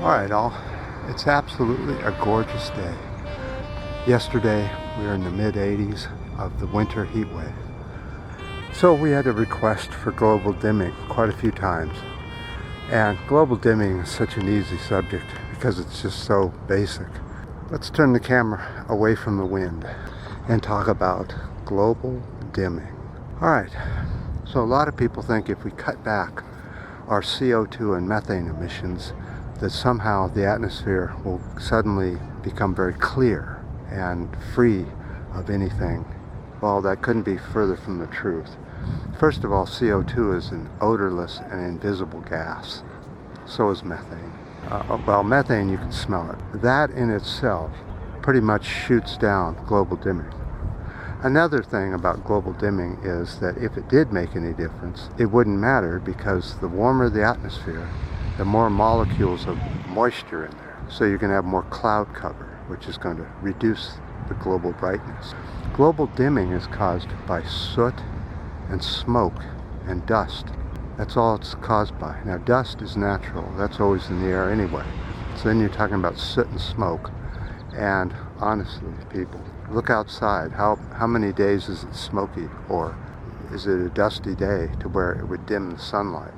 Alright all, it's absolutely a gorgeous day. Yesterday we were in the mid-80s of the winter heat wave. So we had a request for global dimming quite a few times. And global dimming is such an easy subject because it's just so basic. Let's turn the camera away from the wind and talk about global dimming. Alright, so a lot of people think if we cut back our CO2 and methane emissions, that somehow the atmosphere will suddenly become very clear and free of anything. Well, that couldn't be further from the truth. First of all, CO2 is an odorless and invisible gas. So is methane. Well, methane, you can smell it. That in itself pretty much shoots down global dimming. Another thing about global dimming is that if it did make any difference, it wouldn't matter because the warmer the atmosphere, the more molecules of moisture in there. So you're going to have more cloud cover, which is going to reduce the global brightness. Global dimming is caused by soot and smoke and dust. That's all it's caused by. Now dust is natural. That's always in the air anyway. So then you're talking about soot and smoke. And honestly, people, look outside. How many days is it smoky? Or is it a dusty day to where it would dim the sunlight?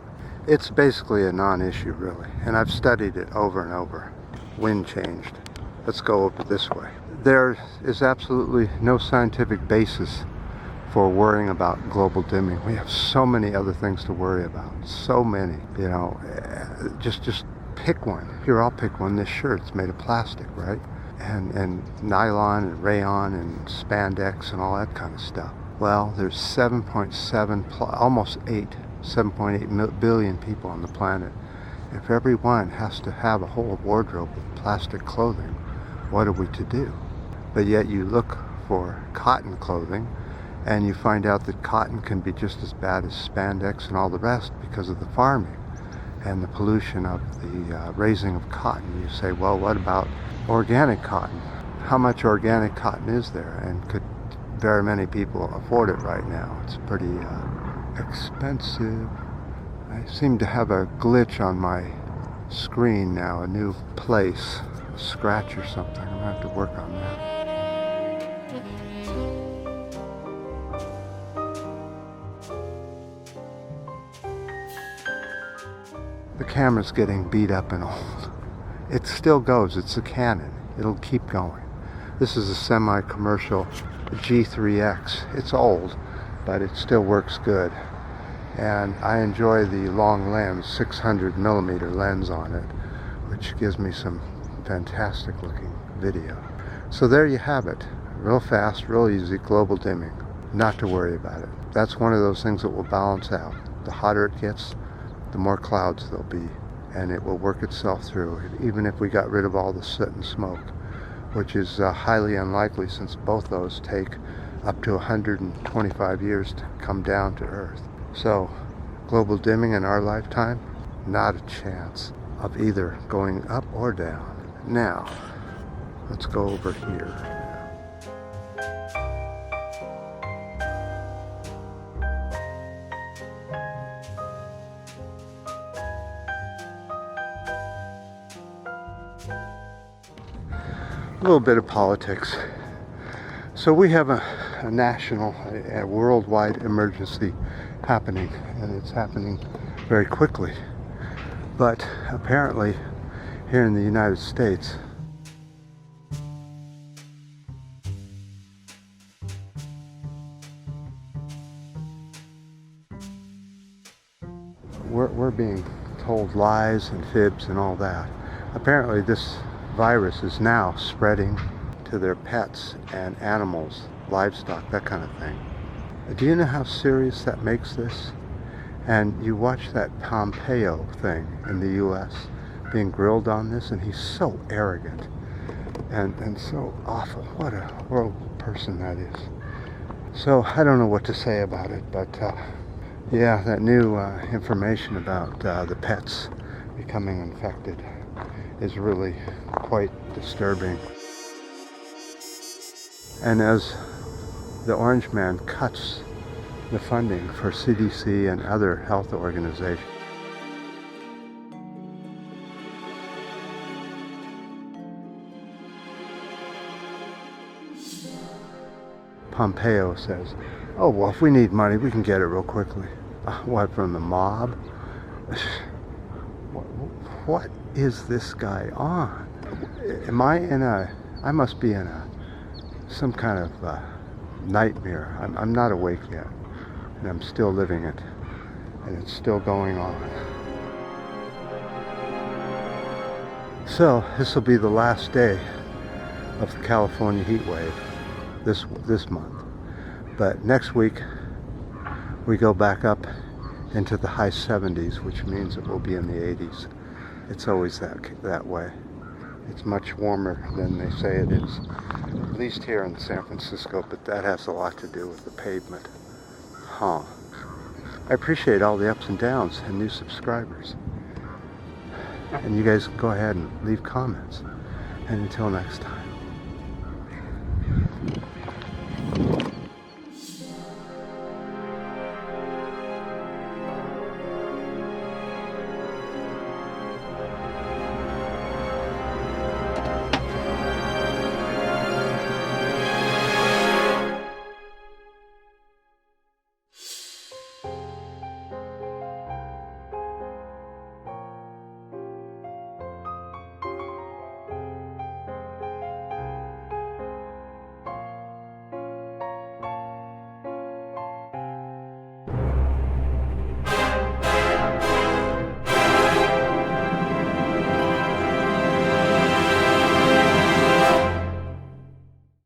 It's basically a non-issue, really, and I've studied it over and over. Wind changed. Let's go over this way. There is absolutely no scientific basis for worrying about global dimming. We have so many other things to worry about. So many, you know. Just pick one. Here, I'll pick one. This shirt's made of plastic, right? And nylon and rayon and spandex and all that kind of stuff. Well, there's 7.7, almost 7.8 billion people on the planet. If everyone has to have a whole wardrobe of plastic clothing, what are we to do? But yet you look for cotton clothing and you find out that cotton can be just as bad as spandex and all the rest because of the farming and the pollution of the raising of cotton. You say, well, what about organic cotton? How much organic cotton is there, and could very many people afford it right now? It's pretty expensive. I seem to have a glitch on my screen now, a new place, a scratch or something. I'm gonna have to work on that. The camera's getting beat up and old. It still goes, it's a Canon. It'll keep going. This is a semi-commercial G3X. It's old, but it still works good. And I enjoy the long lens, 600 millimeter lens on it, which gives me some fantastic looking video. So there you have it. Real fast, real easy, global dimming. Not to worry about it. That's one of those things that will balance out. The hotter it gets, the more clouds there'll be, and it will work itself through, even if we got rid of all the soot and smoke, which is highly unlikely since both those take up to 125 years to come down to Earth. So, global dimming in our lifetime, not a chance of either going up or down. Now, let's go over here. A little bit of politics. So we have a national, a worldwide emergency happening, and it's happening very quickly. But apparently, here in the United States, we're being told lies and fibs and all that. Apparently, this virus is now spreading to their pets and animals, livestock, that kind of thing. Do you know how serious that makes this? And you watch that Pompeo thing in the US being grilled on this, and he's so arrogant and so awful. What a horrible person that is. So I don't know what to say about it, but yeah, that new information about the pets becoming infected is really quite disturbing. And as the Orange Man cuts the funding for CDC and other health organizations, Pompeo says, oh, well, if we need money, we can get it real quickly. What, from the mob? What is this guy on? Am I in I must be in some kind of nightmare. I'm not awake yet, and I'm still living it, and it's still going on. So this will be the last day of the California heat wave this month. But next week we go back up into the high 70s, which means it will be in the 80s. It's always that way. It's much warmer than they say it is, at least here in San Francisco, but that has a lot to do with the pavement. I appreciate all the ups and downs and new subscribers. And you guys go ahead and leave comments. And until next time.